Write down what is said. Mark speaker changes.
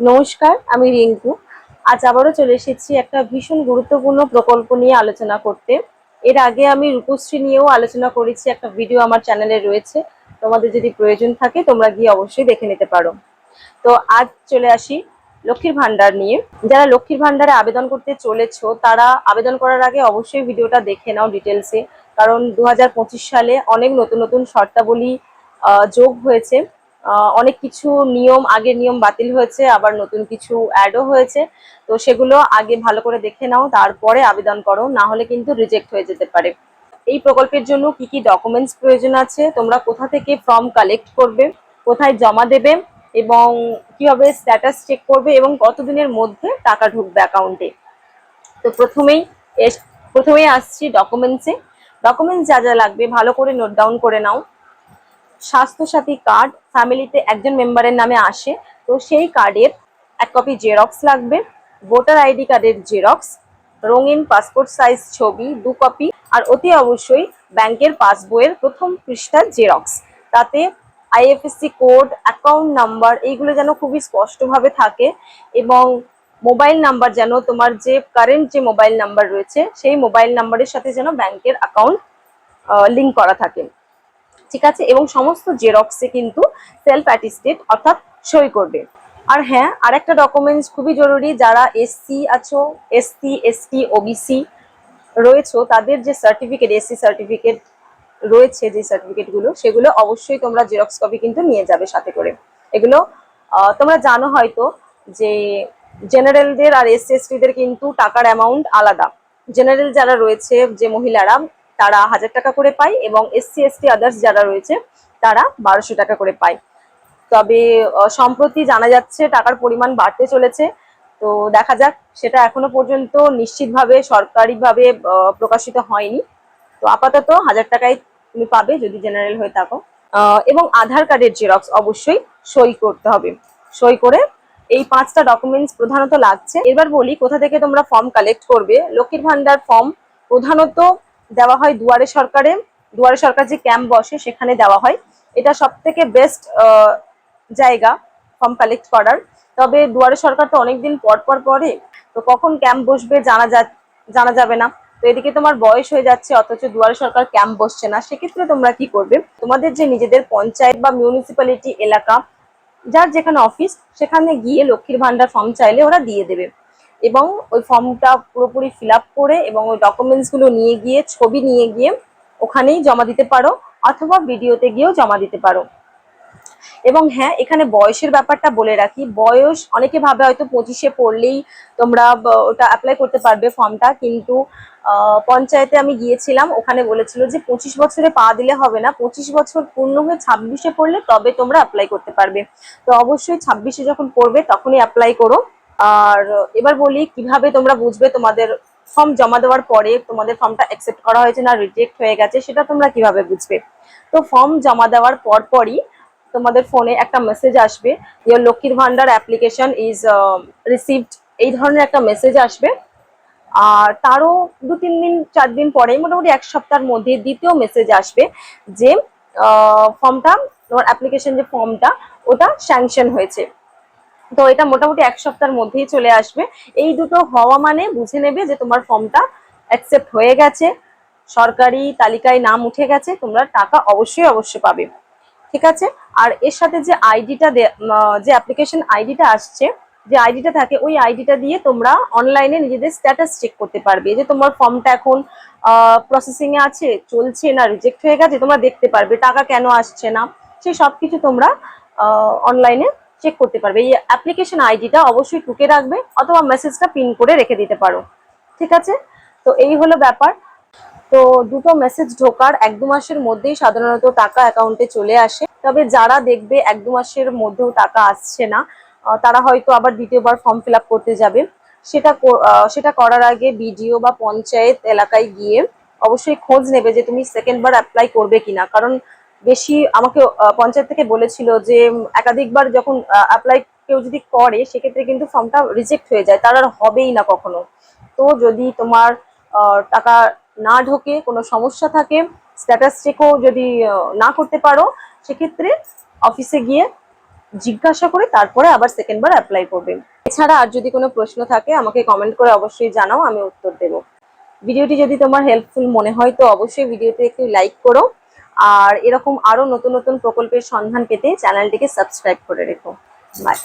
Speaker 1: নমস্কার, আমি রিঙ্কু। আজ আবারও চলে এসেছি একটা ভীষণ গুরুত্বপূর্ণ প্রকল্প নিয়ে আলোচনা করতে। এর আগে আমি রূপশ্রী নিয়েও আলোচনা করেছি, একটা ভিডিও আমার চ্যানেলে রয়েছে। তোমাদের যদি প্রয়োজন থাকে তোমরা গিয়ে অবশ্যই দেখে নিতে পারো। তো আজ চলে আসি লক্ষ্মীর ভান্ডার নিয়ে। যারা লক্ষ্মীর ভান্ডারে আবেদন করতে চলেছো তারা আবেদন করার আগে অবশ্যই ভিডিওটা দেখে নাও ডিটেলসে, কারণ 2025 সালে অনেক নতুন নতুন শর্তাবলী যোগ হয়েছে। অনেক কিছু নিয়ম, আগের নিয়ম বাতিল হয়েছে, আবার নতুন কিছু অ্যাডও হয়েছে। তো সেগুলো আগে ভালো করে দেখে নাও, তারপরে আবেদন করো, না হলে কিন্তু রিজেক্ট হয়ে যেতে পারে। এই প্রকল্পের জন্য কি কি ডকুমেন্টস প্রয়োজন আছে, তোমরা কোথা থেকে ফর্ম কালেক্ট করবে, কোথায় জমা দেবে, এবং কিভাবে স্ট্যাটাস চেক করবে, এবং কতদিনের মধ্যে টাকা ঢুকবে অ্যাকাউন্টে। তো প্রথমেই আসছি ডকুমেন্টসে। ডকুমেন্টস যা যা লাগবে ভালো করে নোট ডাউন করে নাও। স্বাস্থ্যসাথী কার্ড ফ্যামিলিতে একজন মেম্বারের নামে আসে, তো সেই কার্ডের এক কপি জেরক্স লাগবে। ভোটার আইডি কার্ডের জেরক্স, রঙিন পাসপোর্ট সাইজ ছবি 2 কপি, আর অতি অবশ্যই ব্যাংকের পাসবইয়ের প্রথম পৃষ্ঠার জেরক্স। তাতে আইএফএসসি কোড, অ্যাকাউন্ট নাম্বার এইগুলো যেন খুবই স্পষ্টভাবে থাকে, এবং মোবাইল নাম্বার যেন তোমার যে কারেন্ট যে মোবাইল নাম্বার রয়েছে সেই মোবাইল নাম্বারের সাথে যেন ব্যাংকের অ্যাকাউন্ট লিঙ্ক করা থাকে। ঠিক আছে, এবং সমস্ত জেরক্সে কিন্তু সেলফ অ্যাটিস্টেড অর্থাৎ সই করবে। আর হ্যাঁ, আরেকটা ডকুমেন্টস খুবই জরুরি, যারা এসসি আছো, এসসি এসটি ওবিসি রয়েছে, তাদের যে সার্টিফিকেট, এসসি সার্টিফিকেট রয়েছে, যে সার্টিফিকেটগুলো সেগুলো অবশ্যই তোমরা জেরক্স কপি কিন্তু নিয়ে যাবে সাথে করে। এগুলো তোমরা জানো হয়তো যে জেনারেলদের আর এসসি এসটিদের কিন্তু টাকার অ্যামাউন্ট আলাদা। জেনারেল যারা রয়েছে, যে মহিলারা, তারা 1000 টাকা করে পায়, এবং এসসি এসটি আদার্স যারা রয়েছে তারা 1200 টাকা করে পায়। তবে সম্প্রতি জানা যাচ্ছে টাকার পরিমাণ বাড়তে চলেছে। তো দেখা যাক, সেটা এখনো পর্যন্ত নিশ্চিতভাবে সরকারিভাবে প্রকাশিত হয়নি। তো আপাতত 1000 টাকায় তুমি পাবে যদি জেনারেল হয়ে থাকো। এবং আধার কার্ডের জেরক্স অবশ্যই সই করতে হবে। সই করে এই 5টা ডকুমেন্টস প্রধানত লাগছে। এবার বলি কোথা থেকে তোমরা ফর্ম কালেক্ট করবে। লক্ষ্মীর ভান্ডার ফর্ম প্রধানত দেওয়া হয় দুয়ারে সরকারে। দুয়ারে সরকার যে ক্যাম্প বসে সেখানে দেওয়া হয়। এটা সব থেকে বেস্ট জায়গা ফর্ম কালেক্ট করার। তবে দুয়ারে সরকার তো অনেকদিন পর পর পড়ে, তো কখন ক্যাম্প বসবে জানা যাবে না। তো এদিকে তোমার বয়স হয়ে যাচ্ছে অথচ দুয়ারে সরকার ক্যাম্প বসছে না, সেক্ষেত্রে তোমরা কি করবে, তোমাদের যে নিজেদের পঞ্চায়েত বা মিউনিসিপ্যালিটি এলাকা, যার যেখানে অফিস, সেখানে গিয়ে লক্ষ্মীর ভান্ডার ফর্ম চাইলে ওরা দিয়ে দেবে। এবং ওই ফর্মটা পুরোপুরি ফিল আপ করে এবং ওই ডকুমেন্টসগুলো নিয়ে গিয়ে, ছবি নিয়ে গিয়ে ওখানেই জমা দিতে পারো, অথবা ভিডিওতে গিয়েও জমা দিতে পারো। এবং হ্যাঁ, এখানে বয়সের ব্যাপারটা বলে রাখি। বয়স অনেকে ভাবে হয়তো 25-এ পড়লেই তোমরা ওটা অ্যাপ্লাই করতে পারবে ফর্মটা, কিন্তু পঞ্চায়েতে আমি গিয়েছিলাম, ওখানে বলেছিল যে 25 বছরে পা দিলে হবে না, 25 বছর পূর্ণ হয়ে 26-এ পড়লে তবে তোমরা অ্যাপ্লাই করতে পারবে। তো অবশ্যই 26-এ যখন পড়বে তখনই অ্যাপ্লাই করো। আর এবার বলি কিভাবে তোমরা বুঝবে তোমাদের ফর্ম জমা দেওয়ার পরে তোমাদের ফর্মটা অ্যাকসেপ্ট করা হয়েছে না রিজেক্ট হয়ে গেছে, সেটা তোমরা কিভাবে বুঝবে। তো ফর্ম জমা দেওয়ার পরই তোমাদের ফোনে একটা মেসেজ আসবে, ইয়োর লক্ষ্মীর ভান্ডার অ্যাপ্লিকেশন ইজ রিসিভড, এই ধরনের একটা মেসেজ আসবে। আর তারও 2-3 দিন 4 দিন পরে, মোটামুটি 1 সপ্তাহের মধ্যে দ্বিতীয় মেসেজ আসবে যে ফর্মটা, তোমার অ্যাপ্লিকেশন যে ফর্মটা ওটা স্যাংশন হয়েছে। তো এটা মোটামুটি 1 সপ্তাহের মধ্যেই চলে আসবে। এই দুটো হওয়া মানে বুঝে নেবে যে তোমার ফর্মটা অ্যাকসেপ্ট হয়ে গেছে, সরকারি তালিকায় নাম উঠে গেছে, তোমরা টাকা অবশ্যই পাবে। ঠিক আছে। আর এর সাথে যে আইডিটা, যে অ্যাপ্লিকেশন আইডিটা আসছে, যে আইডিটা থাকে, ওই আইডিটা দিয়ে তোমরা অনলাইনে নিজেদের স্ট্যাটাস চেক করতে পারবে, যে তোমার ফর্মটা এখন প্রসেসিং এ আছে, চলছে না রিজেক্ট হয়ে গেছে, তোমরা দেখতে পারবে টাকা কেন আসছে না, সেই সব কিছু তোমরা অনলাইনে চেক করতে পারবে। এই অ্যাপ্লিকেশন আইডিটা অবশ্যই টুকে রাখবে, অথবা মেসেজটা পিন করে রেখে দিতে পারো। ঠিক আছে, তো এই হলো ব্যাপার। তো দুটো মেসেজ ঢোকার 1-2 মাসের মধ্যেই সাধারণত টাকা অ্যাকাউন্টে চলে আসে। তবে যারা দেখবে 1-2 মাসের মধ্যেও টাকা আসছে না, তারা হয়তো আবার দ্বিতীয়বার ফর্ম ফিল আপ করতে যাবে। সেটা করার আগে বিডিও বা পঞ্চায়েত এলাকায় গিয়ে অবশ্যই খোঁজ নেবে যে তুমি সেকেন্ড বার অ্যাপ্লাই করবে কিনা। কারণ বেশি আমাকে পঞ্চায়েত থেকে বলেছিল যে একাধিকবার যখন অ্যাপ্লাই কেউ যদি করে, সেক্ষেত্রে কিন্তু ফর্মটা রিজেক্ট হয়ে যায়, তার আর হবেই না কখনো। তো যদি তোমার টাকা না ঢোকে, কোনো সমস্যা থাকে, স্ট্যাটাস চেকও যদি না করতে পারো, সেক্ষেত্রে অফিসে গিয়ে জিজ্ঞাসা করে তারপরে আবার সেকেন্ড বার অ্যাপ্লাই করবে। এছাড়া আর যদি কোনো প্রশ্ন থাকে আমাকে কমেন্ট করে অবশ্যই জানাও, আমি উত্তর দেবো। ভিডিওটি যদি তোমার হেল্পফুল মনে হয় তো অবশ্যই ভিডিওতে একটু লাইক করো, আর এরকম আরো নতুন নতুন প্রকল্পের সন্ধান পেতে চ্যানেলটিকে সাবস্ক্রাইব করে রেখো। বাই।